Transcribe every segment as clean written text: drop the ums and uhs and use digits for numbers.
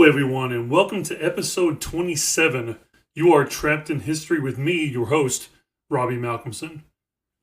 everyone, and welcome to episode 27. You are Trapped in History with me, your host, Robbie Malcomson.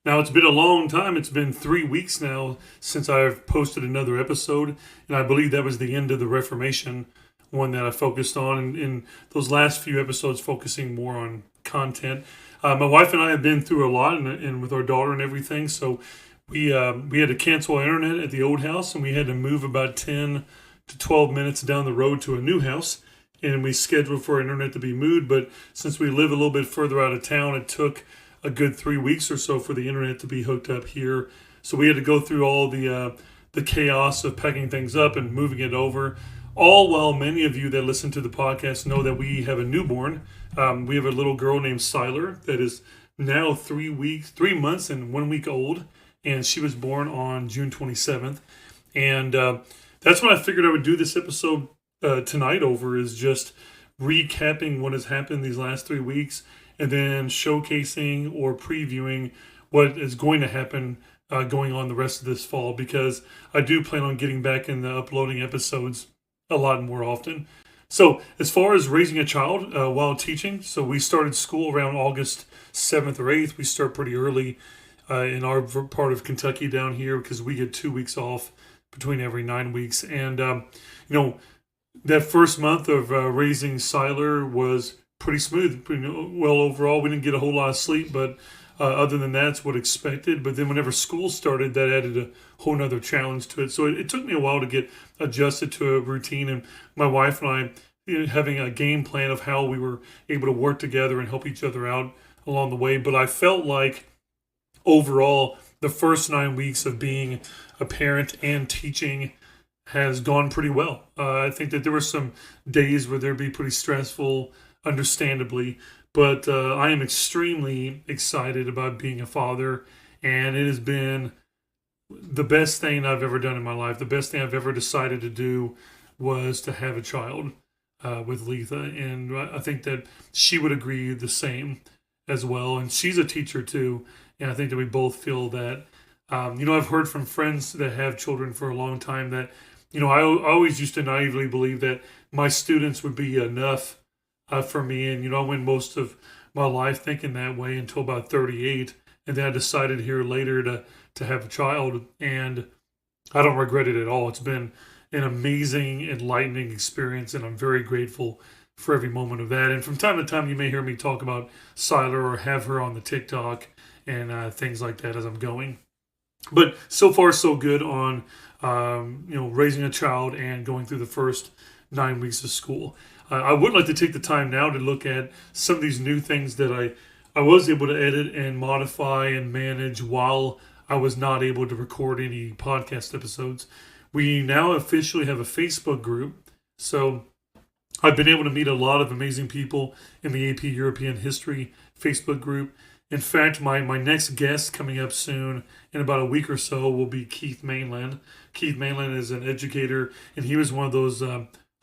Now, it's been a long time. It's been 3 weeks now since I've posted another episode, and I believe that was the end of the Reformation, one that I focused on in those last few episodes, focusing more on content. My wife and I have been through a lot, and with our daughter and everything, so we had to cancel our internet at the old house, and we had to move about 10 to 12 minutes down the road to a new house, and we scheduled for our internet to be moved. But since we live a little bit further out of town, it took a good 3 weeks or so for the internet to be hooked up here. So we had to go through all the chaos of packing things up and moving it over. All while many of you that listen to the podcast know that we have a newborn. We have a little girl named Siler that is now 3 months and 1 week old, and she was born on June 27th. And that's what I figured I would do this episode tonight over, is just recapping what has happened these last 3 weeks, and then showcasing or previewing what is going to happen going on the rest of this fall, because I do plan on getting back into uploading episodes a lot more often. So as far as raising a child while teaching, so we started school around August 7th or 8th. We start pretty early in our part of Kentucky down here because we get 2 weeks off between every 9 weeks. And, that first month of raising Siler was pretty smooth, pretty well overall. We didn't get a whole lot of sleep, but other than that, it's what expected. But then whenever school started, that added a whole nother challenge to it. So it took me a while to get adjusted to a routine, and my wife and I having a game plan of how we were able to work together and help each other out along the way. But I felt like overall, the first 9 weeks of being a parent and teaching has gone pretty well. I think that there were some days where there'd be pretty stressful, understandably, but I am extremely excited about being a father, and it has been the best thing I've ever done in my life. The best thing I've ever decided to do was to have a child with Letha, and I think that she would agree the same as well, and she's a teacher too, and I think that we both feel that. I've heard from friends that have children for a long time that, I always used to naively believe that my students would be enough for me. And, I went most of my life thinking that way until about 38. And then I decided here later to have a child. And I don't regret it at all. It's been an amazing, enlightening experience. And I'm very grateful for every moment of that. And from time to time, you may hear me talk about Siler or have her on the TikTok and things like that as I'm going. But so far, so good on, raising a child and going through the first 9 weeks of school. I would like to take the time now to look at some of these new things that I was able to edit and modify and manage while I was not able to record any podcast episodes. We now officially have a Facebook group. So I've been able to meet a lot of amazing people in the AP European History Facebook group. In fact, my next guest coming up soon, in about a week or so, will be Keith Mainland. Keith Mainland is an educator, and he was one of those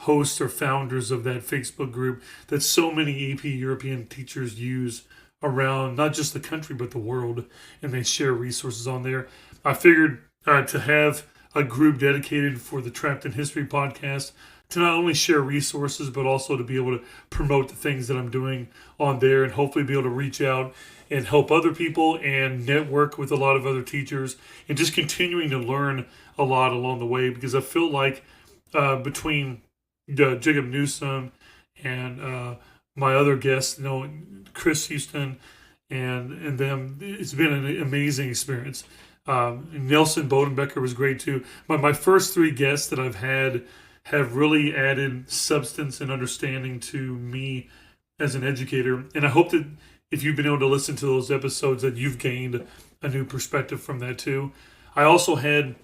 hosts or founders of that Facebook group that so many AP European teachers use around not just the country, but the world, and they share resources on there. I figured to have a group dedicated for the Trapped in History podcast to not only share resources, but also to be able to promote the things that I'm doing on there, and hopefully be able to reach out and help other people and network with a lot of other teachers, and just continuing to learn a lot along the way, because I feel like between Jacob Newsom and my other guests, Chris Houston and them, it's been an amazing experience. Nelson Bodenbecker was great too. My first 3 guests that I've had have really added substance and understanding to me as an educator, and I hope that if you've been able to listen to those episodes, that you've gained a new perspective from that too. I also had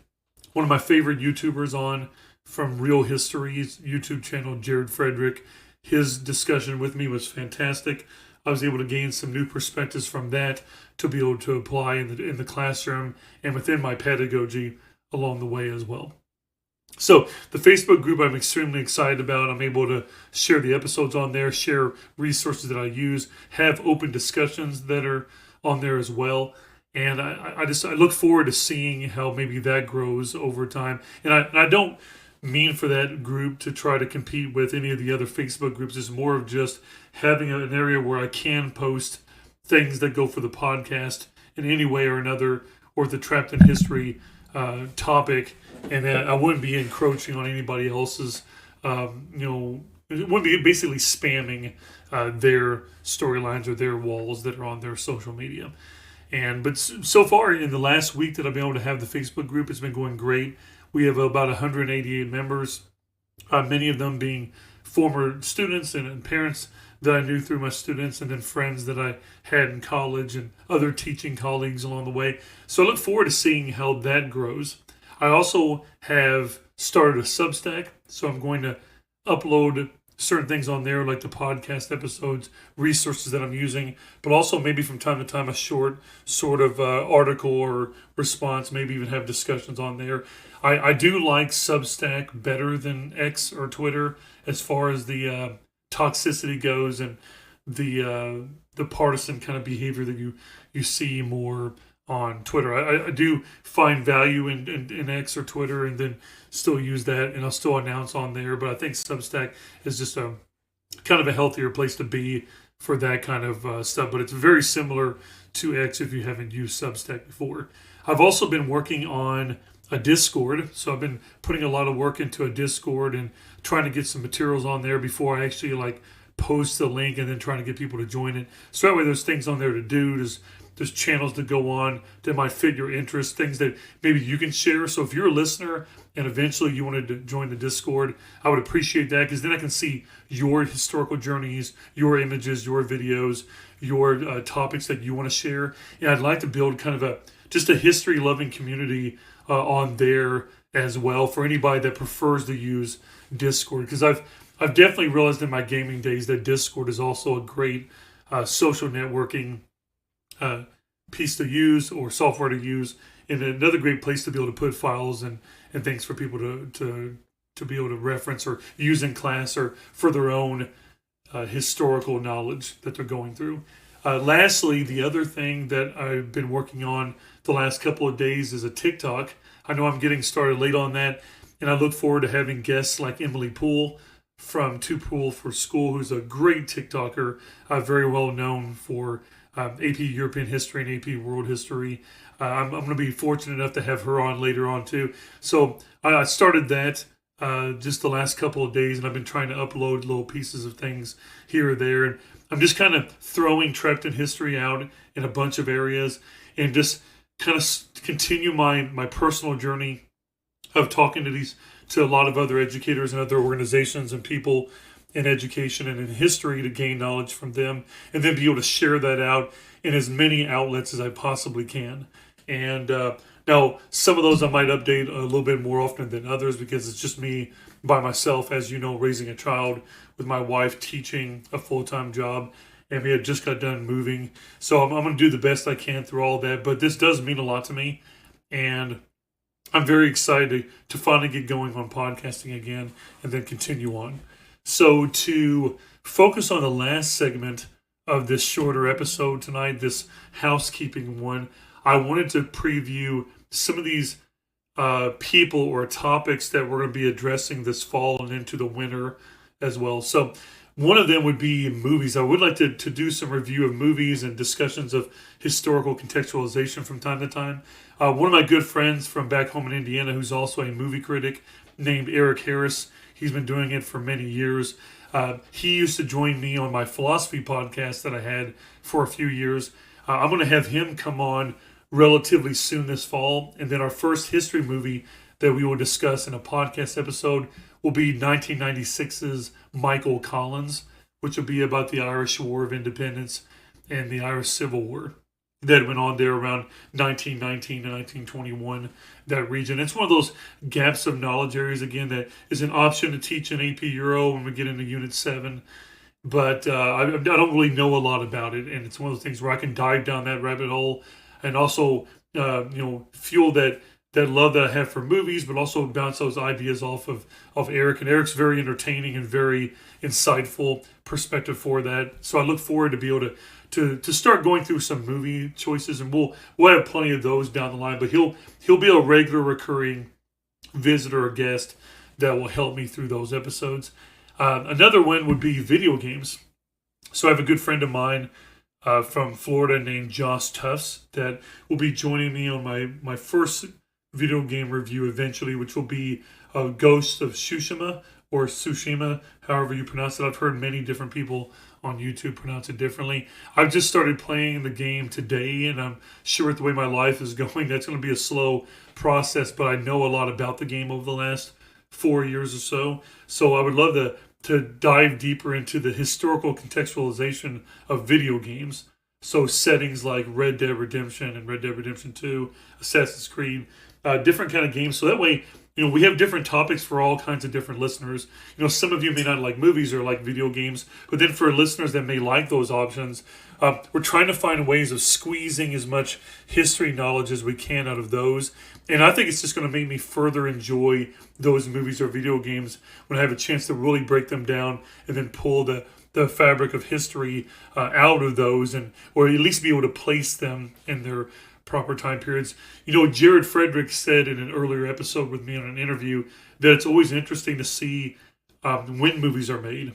one of my favorite YouTubers on from Real History's YouTube channel, Jared Frederick. His discussion with me was fantastic. I was able to gain some new perspectives from that to be able to apply in the classroom and within my pedagogy along the way as well. So the Facebook group I'm extremely excited about. I'm able to share the episodes on there, share resources that I use, have open discussions that are on there as well. And I look forward to seeing how maybe that grows over time. And I don't mean for that group to try to compete with any of the other Facebook groups. It's more of just having an area where I can post things that go for the podcast in any way or another, or the Trapped in History topic, and that I wouldn't be encroaching on anybody else's, it wouldn't be basically spamming their storylines or their walls that are on their social media. But so far in the last week that I've been able to have the Facebook group, it's been going great. We have about 188 members, many of them being former students and parents that I knew through my students, and then friends that I had in college and other teaching colleagues along the way. So I look forward to seeing how that grows. I also have started a Substack, so I'm going to upload certain things on there, like the podcast episodes, resources that I'm using, but also maybe from time to time a short sort of article or response, maybe even have discussions on there. I do like Substack better than X or Twitter as far as the toxicity goes and the partisan kind of behavior that you see more on Twitter. I do find value in X or Twitter, and then still use that, and I'll still announce on there. But I think Substack is just a kind of a healthier place to be for that kind of stuff. But it's very similar to X if you haven't used Substack before. I've also been working on a Discord, so I've been putting a lot of work into a Discord and trying to get some materials on there before I actually post the link, and then trying to get people to join it. So that way there's things on there to do. There's channels to go on that might fit your interest, things that maybe you can share. So if you're a listener and eventually you wanted to join the Discord, I would appreciate that, because then I can see your historical journeys, your images, your videos, your topics that you want to share. And I'd like to build kind of just a history-loving community on there as well for anybody that prefers to use Discord, because I've definitely realized in my gaming days that Discord is also a great social networking piece to use, or software to use, and another great place to be able to put files and things for people to be able to reference or use in class or for their own historical knowledge that they're going through. Lastly, the other thing that I've been working on the last couple of days is a TikTok. I know I'm getting started late on that, and I look forward to having guests like Emily Poole from Two Pool for School, who's a great TikToker, very well known for AP European History and AP World History. I'm going to be fortunate enough to have her on later on too. So I started that just the last couple of days, and I've been trying to upload little pieces of things here or there. And I'm just kind of throwing Trapped in History out in a bunch of areas, and just kind of continue my personal journey of talking to a lot of other educators and other organizations and people in education and in history to gain knowledge from them, and then be able to share that out in as many outlets as I possibly can. And now some of those I might update a little bit more often than others, because it's just me by myself, as you know, raising a child with my wife, teaching a full-time job, and we had just got done moving. So I'm going to do the best I can through all that, but this does mean a lot to me, and I'm very excited to finally get going on podcasting again and then continue on. So to focus on the last segment of this shorter episode tonight, this housekeeping one, I wanted to preview some of these people or topics that we're going to be addressing this fall and into the winter as well. So one of them would be movies. I would like to do some review of movies and discussions of historical contextualization from time to time. One of my good friends from back home in Indiana, who's also a movie critic, named Eric Harris, he's been doing it for many years. He used to join me on my philosophy podcast that I had for a few years. I'm going to have him come on relatively soon this fall. And then our first history movie that we will discuss in a podcast episode will be 1996's Michael Collins, which will be about the Irish War of Independence and the Irish Civil War that went on there around 1919 to 1921, that region. It's one of those gaps of knowledge areas, again, that is an option to teach in AP Euro when we get into Unit 7. But I don't really know a lot about it, and it's one of those things where I can dive down that rabbit hole and also fuel that love that I have for movies, but also bounce those ideas off of Eric. And Eric's very entertaining and very insightful perspective for that. So I look forward to be able to start going through some movie choices, and we'll have plenty of those down the line. But he'll be a regular recurring visitor or guest that will help me through those episodes. Another one would be video games. So I have a good friend of mine from Florida named Josh Tufts that will be joining me on my first video game review eventually, which will be Ghost of Tsushima, or Tsushima, however you pronounce it. I've heard many different people on YouTube pronounce it differently. I've just started playing the game today, and I'm sure with the way my life is going, that's going to be a slow process, but I know a lot about the game over the last 4 years or so. So I would love to dive deeper into the historical contextualization of video games. So settings like Red Dead Redemption and Red Dead Redemption 2, Assassin's Creed, different kind of games. So that way, we have different topics for all kinds of different listeners. Some of you may not like movies or like video games, but then for listeners that may like those options, we're trying to find ways of squeezing as much history knowledge as we can out of those. And I think it's just going to make me further enjoy those movies or video games when I have a chance to really break them down and then pull the fabric of history out of those, or at least be able to place them in their proper time periods. Jared Frederick said in an earlier episode with me on an interview that it's always interesting to see when movies are made.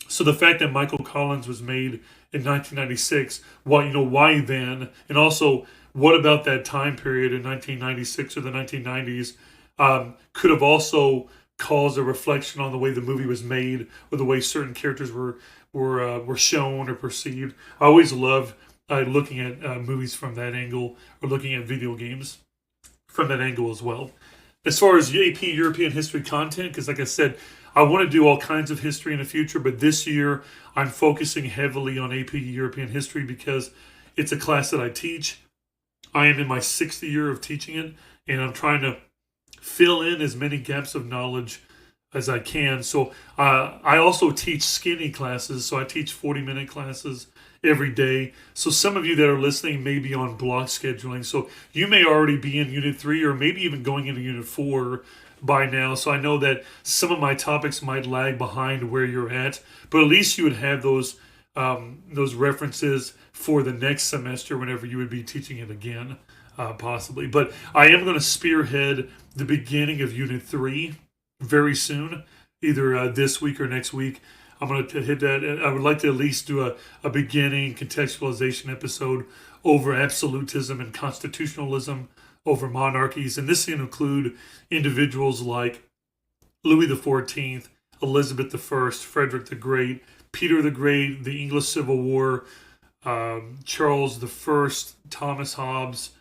So the fact that Michael Collins was made in 1996, why then? And also, what about that time period in 1996 or the 1990s could have also caused a reflection on the way the movie was made or the way certain characters were shown or perceived. I always love looking at movies from that angle, or looking at video games from that angle as well. As far as AP European history content, because like I said, I want to do all kinds of history in the future, but this year I'm focusing heavily on AP European history because it's a class that I teach. I am in my 6th year of teaching it, and I'm trying to fill in as many gaps of knowledge as I can. So I also teach skinny classes, so I teach 40-minute classes every day. So some of you that are listening may be on block scheduling. So you may already be in Unit 3 or maybe even going into Unit 4 by now. So I know that some of my topics might lag behind where you're at, but at least you would have those references for the next semester whenever you would be teaching it again, possibly. But I am going to spearhead the beginning of Unit 3 very soon, either this week or next week. I'm going to hit that. I would like to at least do a beginning contextualization episode over absolutism and constitutionalism over monarchies. And this can include individuals like Louis XIV, Elizabeth I, Frederick the Great, Peter the Great, the English Civil War, Charles I, Thomas Hobbes,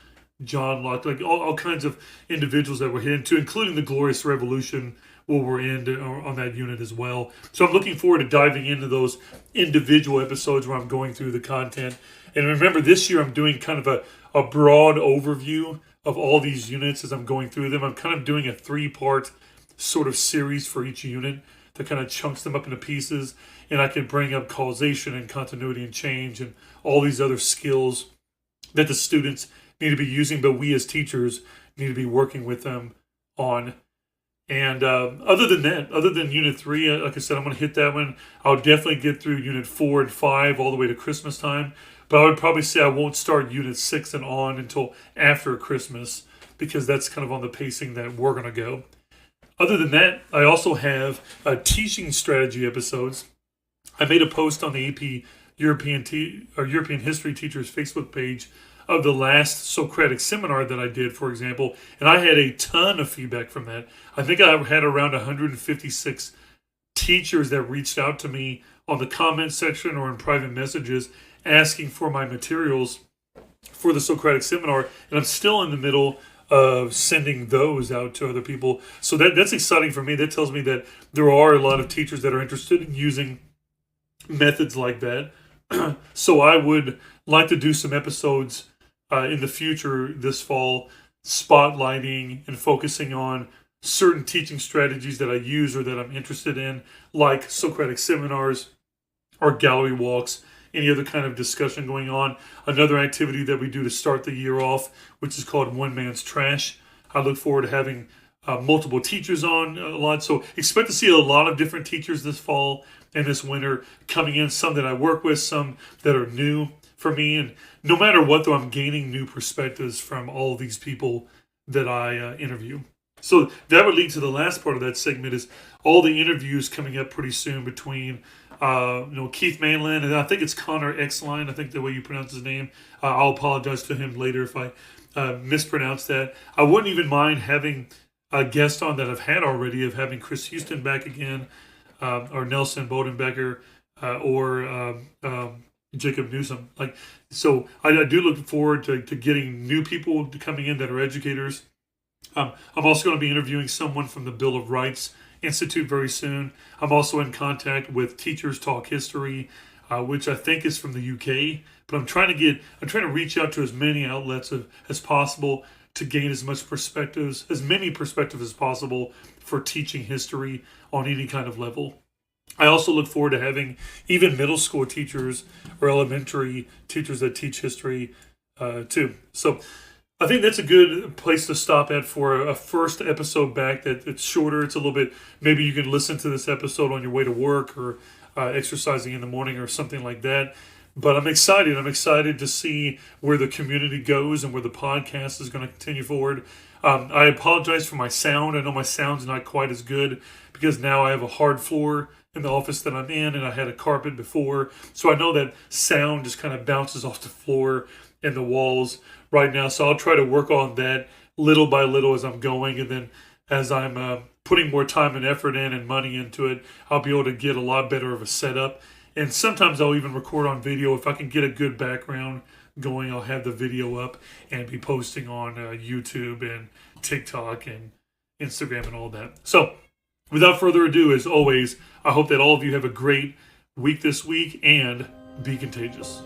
John Locke, like all kinds of individuals that we're hitting to, including the Glorious Revolution, where we're in on that unit as well. So I'm looking forward to diving into those individual episodes where I'm going through the content. And remember, this year I'm doing kind of a broad overview of all these units as I'm going through them. I'm kind of doing a 3-part sort of series for each unit that kind of chunks them up into pieces. And I can bring up causation and continuity and change and all these other skills that the students need to be using, but we as teachers need to be working with them on. And other than that, other than Unit 3, like I said, I'm going to hit that one. I'll definitely get through Unit 4 and 5 all the way to Christmas time. But I would probably say I won't start Unit 6 and on until after Christmas, because that's kind of on the pacing that we're going to go. Other than that, I also have teaching strategy episodes. I made a post on the AP European History Teachers Facebook page of the last Socratic seminar that I did, for example, and I had a ton of feedback from that. I think I had around 156 teachers that reached out to me on the comment section or in private messages asking for my materials for the Socratic seminar, and I'm still in the middle of sending those out to other people. So that's exciting for me. That tells me that there are a lot of teachers that are interested in using methods like that. So I would like to do some episodes in the future this fall, spotlighting and focusing on certain teaching strategies that I use or that I'm interested in, like Socratic seminars or gallery walks, any other kind of discussion going on. Another activity that we do to start the year off, which is called One Man's Trash. I look forward to having multiple teachers on a lot. So expect to see a lot of different teachers this fall and this winter coming in, some that I work with, some that are new for me. And no matter what, though, I'm gaining new perspectives from all of these people that I interview. So that would lead to the last part of that segment is all the interviews coming up pretty soon between Keith Manland and I think it's Connor Exline. I think the way you pronounce his name. I'll apologize to him later if I mispronounce that. I wouldn't even mind having a guest on that I've had already of having Chris Houston back again, or Nelson Bodenbecker, or Jacob Newsom. So I do look forward to getting new people coming in that are educators. I'm also going to be interviewing someone from the Bill of Rights Institute very soon. I'm also in contact with Teachers Talk History, which I think is from the UK. But I'm trying to reach out to as many outlets as possible to gain as many perspectives as possible for teaching history on any kind of level. I also look forward to having even middle school teachers or elementary teachers that teach history too. So I think that's a good place to stop at for a first episode back. That it's shorter. It's a little bit. Maybe you can listen to this episode on your way to work or exercising in the morning or something like that. But I'm excited. I'm excited to see where the community goes and where the podcast is going to continue forward. I apologize for my sound. I know my sound's not quite as good because now I have a hard floor in the office that I'm in, and I had a carpet before. So I know that sound just kind of bounces off the floor and the walls right now. So I'll try to work on that little by little as I'm going. And then as I'm putting more time and effort in and money into it, I'll be able to get a lot better of a setup. And sometimes I'll even record on video. If I can get a good background going, I'll have the video up and be posting on YouTube and TikTok and Instagram and all that. So without further ado, as always, I hope that all of you have a great week this week and be contagious.